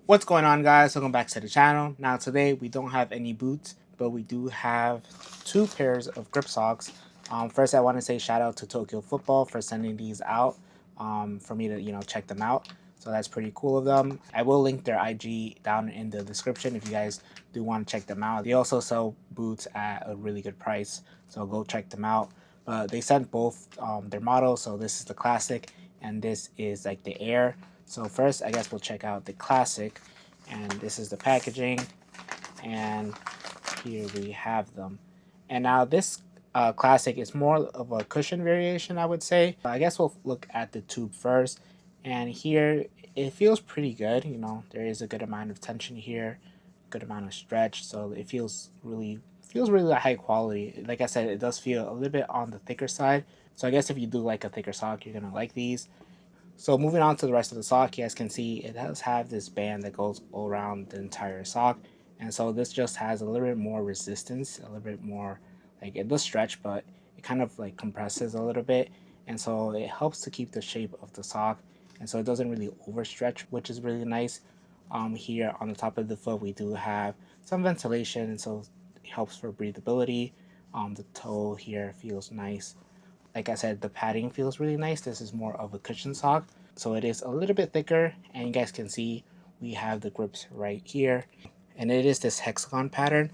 What's going on, guys? Welcome back to the channel. Now today we don't have any boots, but we do have two pairs of grip socks. First I want to say shout out to Tokyo Football for sending these out for me to check them out. So that's pretty cool of them. I will link their IG down in the description if you guys do want to check them out. They also sell boots at a really good price, so go check them out. But they sent both their models. So this is the classic and this is like the air. So first, I guess we'll check out the classic, and this is the packaging, and here we have them. And now this classic is more of a cushion variation, I would say. I guess we'll look at the tube first, and here it feels pretty good. There is a good amount of tension here, good amount of stretch, so it feels really high quality. Like I said, it does feel a little bit on the thicker side. So I guess if you do like a thicker sock, you're gonna like these. So moving on to the rest of the sock, you guys can see it does have this band that goes all around the entire sock. And so this just has a little bit more resistance, a little bit more, like it does stretch, but it kind of like compresses a little bit. And so it helps to keep the shape of the sock. And so it doesn't really overstretch, which is really nice. Here on the top of the foot, we do have some ventilation, and so it helps for breathability. The toe here feels nice. Like I said, the padding feels really nice. This is more of a cushion sock, so it is a little bit thicker, and you guys can see we have the grips right here, and it is this hexagon pattern,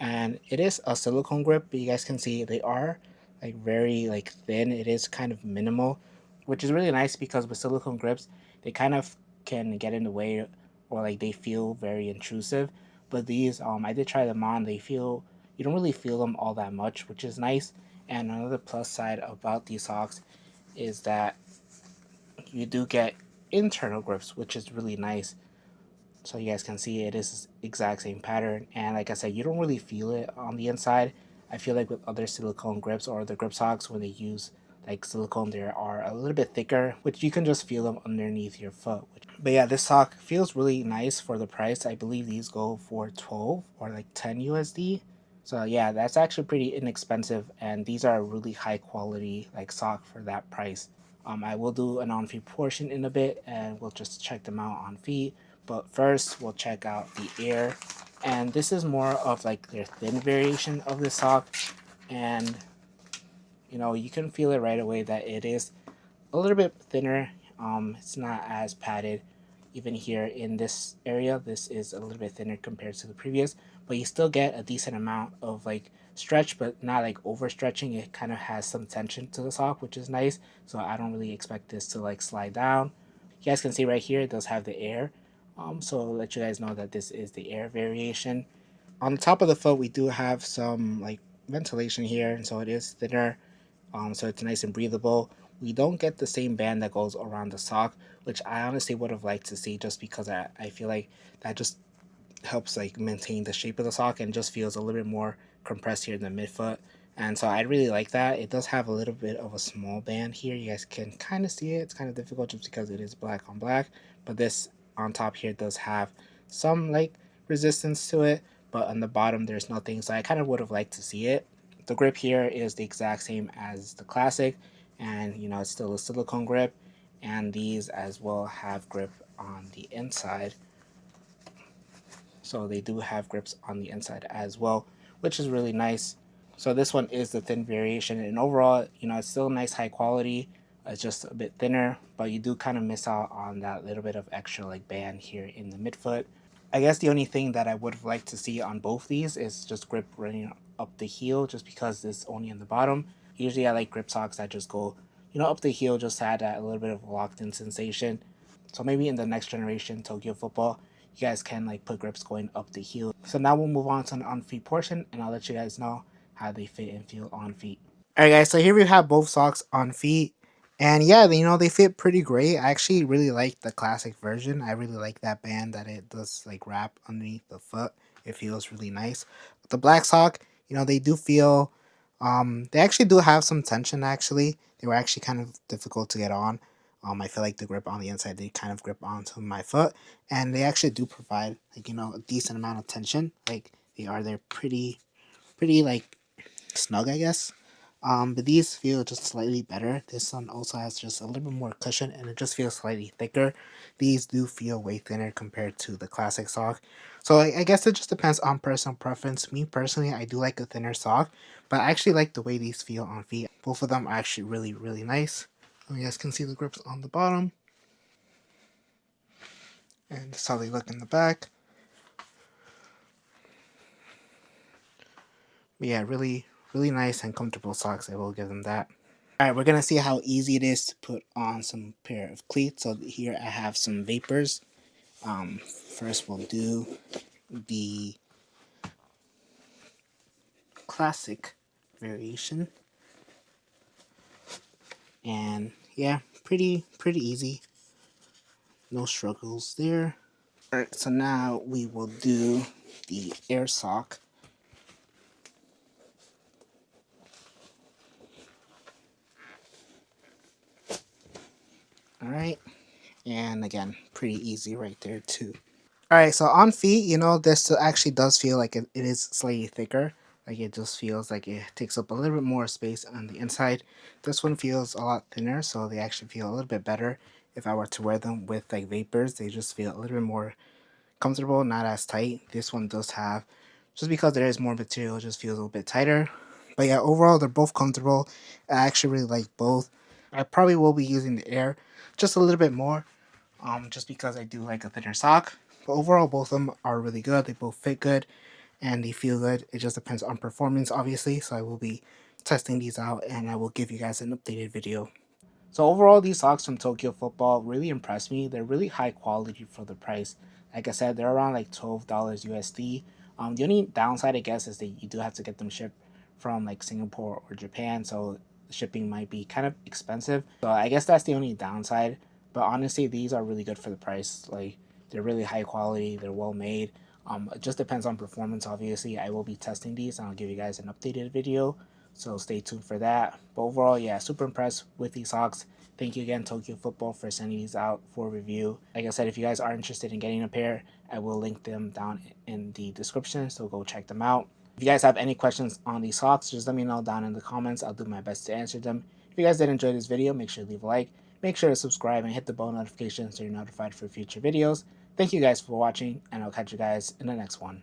and it is a silicone grip, but you guys can see they are like very like thin. It is kind of minimal, which is really nice because with silicone grips, they kind of can get in the way, or like they feel very intrusive. But these, I did try them on. They feel, you don't really feel them all that much, which is nice. And another plus side about these socks is that you do get internal grips, which is really nice. So you guys can see it is exact same pattern, and like I said, you don't really feel it on the inside. I feel like with other silicone grips or the grip socks, when they use like silicone, they are a little bit thicker, which you can just feel them underneath your foot. But yeah, this sock feels really nice for the price. I believe these go for 12 or like 10 USD. So yeah, that's actually pretty inexpensive, and these are a really high quality like sock for that price. I will do an on feet portion in a bit, and we'll just check them out on feet. But first, we'll check out the air, and this is more of like their thin variation of the sock, and you can feel it right away that it is a little bit thinner. It's not as padded. Even here in this area, this is a little bit thinner compared to the previous, but you still get a decent amount of like stretch, but not like overstretching. It kind of has some tension to the sock, which is nice. So I don't really expect this to like slide down. You guys can see right here, it does have the air. So I'll let you guys know that this is the air variation. On the top of the foot, we do have some like ventilation here, and so it is thinner, so it's nice and breathable. We don't get the same band that goes around the sock, which I honestly would have liked to see, just because I feel like that just helps like maintain the shape of the sock and just feels a little bit more compressed here in the midfoot. And so I really like that. It does have a little bit of a small band here. You guys can kind of see it. It's kind of difficult just because it is black on black. But this on top here does have some like resistance to it. But on the bottom, there's nothing. So I kind of would have liked to see it. The grip here is the exact same as the classic. And it's still a silicone grip. And these as well have grip on the inside, so they do have grips on the inside as well, which is really nice. So this one is the thin variation, and overall, it's still nice high quality. It's just a bit thinner, but you do kind of miss out on that little bit of extra like band here in the midfoot. I guess the only thing that I would have liked to see on both these is just grip running up the heel, just because this only in the bottom. Usually I like grip socks that just go up the heel, just to add that a little bit of locked in sensation. So maybe in the next generation Tokyo Football, you guys can like put grips going up the heel. So now we'll move on to an on feet portion, and I'll let you guys know how they fit and feel on feet. All right, guys. So here we have both socks on feet, and yeah, they fit pretty great. I actually really like the classic version. I really like that band that it does like wrap underneath the foot. It feels really nice. With the black sock, they do feel, they actually do have some tension. Actually, they were actually kind of difficult to get on. I feel like the grip on the inside, they kind of grip onto my foot, and they actually do provide like a decent amount of tension. Like they're pretty like snug, I guess. But these feel just slightly better. This one also has just a little bit more cushion and it just feels slightly thicker. These do feel way thinner compared to the classic sock. So I guess it just depends on personal preference. Me personally, I do like a thinner sock, but I actually like the way these feel on feet. Both of them are actually really, really nice. You guys can see the grips on the bottom. And this is how they look in the back. But yeah, really, really nice and comfortable socks. I will give them that. Alright, we're gonna see how easy it is to put on some pair of cleats. So here I have some Vapors. First we'll do the classic variation. And yeah, pretty easy. No struggles there. Alright, so now we will do the air sock. Alright, and again, pretty easy right there too. Alright, so on feet, this actually does feel like it is slightly thicker. Like it just feels like it takes up a little bit more space on the inside. This one feels a lot thinner, so they actually feel a little bit better. If I were to wear them with like Vapors, they just feel a little bit more comfortable, not as tight. This one does have, just because there is more material, it just feels a little bit tighter. But yeah, overall, they're both comfortable. I actually really like both. I probably will be using the Air just a little bit more, just because I do like a thinner sock. But overall, both of them are really good. They both fit good and they feel good. It just depends on performance, obviously. So I will be testing these out and I will give you guys an updated video. So overall, these socks from Tokyo Football really impressed me. They're really high quality for the price. Like I said, they're around like $12 USD. The only downside, I guess, is that you do have to get them shipped from like Singapore or Japan, so shipping might be kind of expensive. So I guess that's the only downside. But honestly, these are really good for the price. Like they're really high quality. They're well made. It just depends on performance. Obviously, I will be testing these, and I'll give you guys an updated video. So stay tuned for that. But overall, yeah, super impressed with these socks. Thank you again, Tokyo Football, for sending these out for review. Like I said, if you guys are interested in getting a pair, I will link them down in the description, so go check them out. If you guys have any questions on these socks, just let me know down in the comments. I'll do my best to answer them. If you guys did enjoy this video, make sure to leave a like. Make sure to subscribe and hit the bell notification so you're notified for future videos. Thank you guys for watching, and I'll catch you guys in the next one.